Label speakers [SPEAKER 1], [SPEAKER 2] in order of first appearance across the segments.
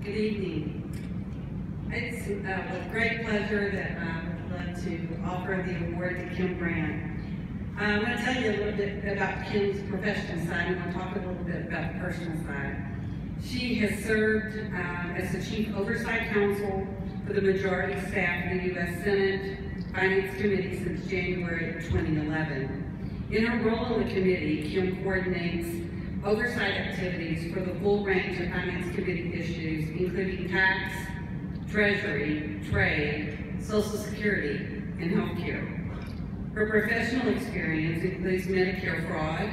[SPEAKER 1] Good evening. It's with great pleasure that I would like to offer the award to Kim Brandt. I'm going to tell you a little bit about Kim's professional side, and I'll talk a little bit about the personal side. She has served as the Chief Oversight Counsel for the majority staff of the U.S. Senate Finance Committee since January of 2011. In her role in the committee, Kim coordinates oversight activities for the full range of Finance Committee issues, including tax, treasury, trade, Social Security, and healthcare. Her professional experience includes Medicare fraud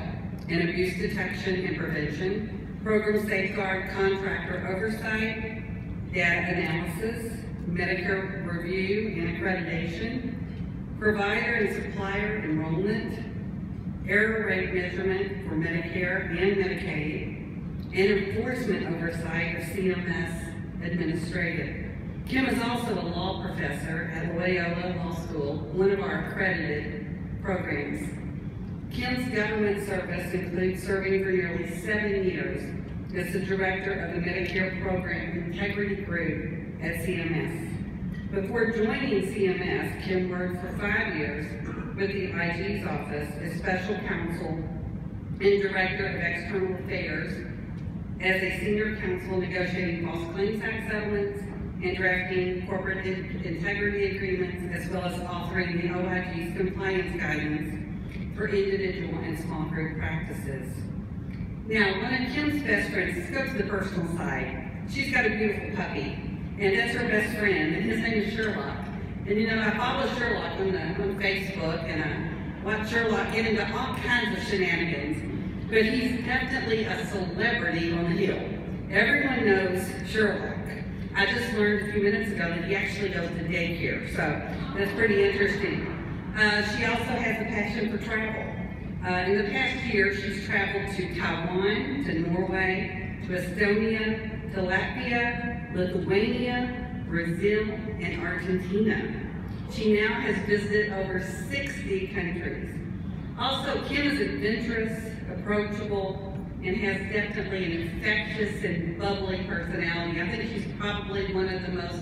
[SPEAKER 1] and abuse detection and prevention, program safeguard contractor oversight, data analysis, Medicare review and accreditation, provider and supplier enrollment, error rate measurement for Medicare and Medicaid, and enforcement oversight of CMS administrative. Kim is also a law professor at Loyola Law School, one of our accredited programs. Kim's government service includes serving for nearly 7 years as the director of the Medicare Program Integrity Group at CMS. Before joining CMS, Kim worked for 5 years with the IG's office as special counsel and director of external affairs, as a senior counsel negotiating False Claims Act settlements and drafting corporate integrity agreements, as well as authoring the OIG's compliance guidance for individual and small group practices. Now, one of Kim's best friends, let's go to the personal side. She's got a beautiful puppy, and that's her best friend, and his name is Sherlock. And you know, I follow Sherlock on Facebook, and I watch Sherlock get into all kinds of shenanigans, but he's definitely a celebrity on the Hill. Everyone knows Sherlock. I just learned a few minutes ago that he actually goes to daycare, so that's pretty interesting. She also has a passion for travel. In the past year, she's traveled to Taiwan, to Norway, to Estonia, to Latvia, Lithuania, Brazil, and Argentina. She now has visited over 60 countries. Also, Kim is adventurous, approachable, and has definitely an infectious and bubbly personality. I think she's probably one of the most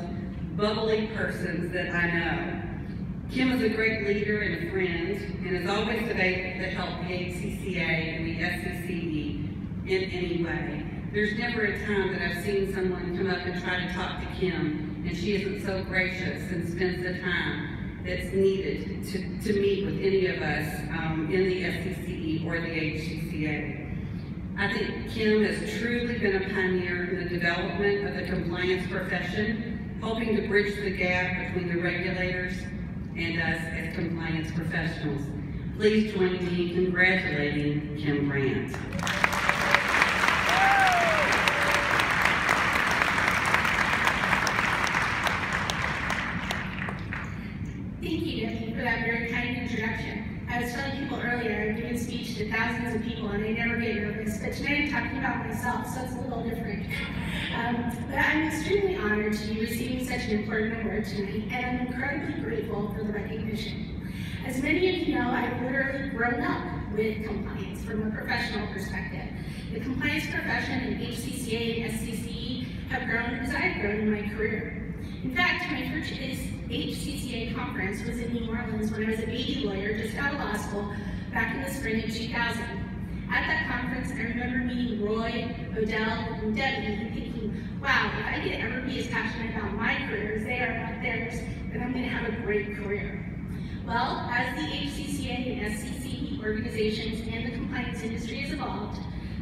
[SPEAKER 1] bubbly persons that I know. Kim is a great leader and a friend, and is always available to help the SCCA and the SCCE in any way. There's never a time that I've seen someone come up and try to talk to Kim, and she isn't so gracious and spends the time that's needed to meet with any of us in the SCCE or the HCCA. I think Kim has truly been a pioneer in the development of the compliance profession, helping to bridge the gap between the regulators and us as compliance professionals. Please join me in congratulating Kim Brandt.
[SPEAKER 2] Thank you, Debbie, for that very kind introduction. I was telling people earlier, I've given speech to thousands of people and I never get nervous, but tonight I'm talking about myself, so it's a little different. But I'm extremely honored to be receiving such an important award tonight, and I'm incredibly grateful for the recognition. As many of you know, I've literally grown up with compliance from a professional perspective. The compliance profession in HCCA and SCCE have grown as I've grown in my career. In fact, my first HCCA conference was in New Orleans when I was a baby lawyer just out of law school back in the spring of 2000. At that conference, I remember meeting Roy, Odell, and Debbie and thinking, wow, if I could ever be as passionate about my career as they are about theirs, then I'm going to have a great career. Well, as the HCCA and SCCE organizations and the compliance industry has evolved,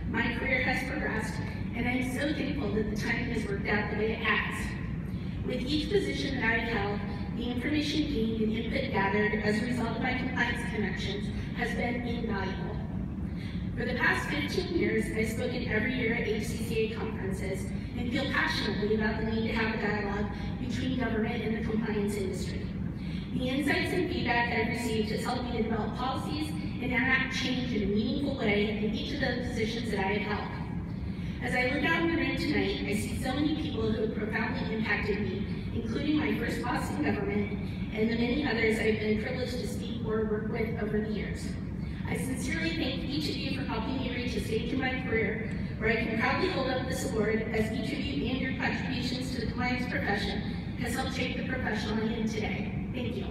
[SPEAKER 2] my career has progressed, and I'm so thankful that the timing has worked out the way it has. With each position that I have held, the information gained and input gathered as a result of my compliance connections has been invaluable. For the past 15 years, I've spoken every year at HCCA conferences and feel passionately about the need to have a dialogue between government and the compliance industry. The insights and feedback I've received has helped me to develop policies and enact change in a meaningful way in each of the positions that I have held. As I look out in the room tonight, I see so many people who have profoundly impacted me, including my first boss in government and the many others I've been privileged to speak or work with over the years. I sincerely thank each of you for helping me reach a stage in my career where I can proudly hold up this award as each of you and your contributions client's profession has helped shape the professional I am today. Thank you.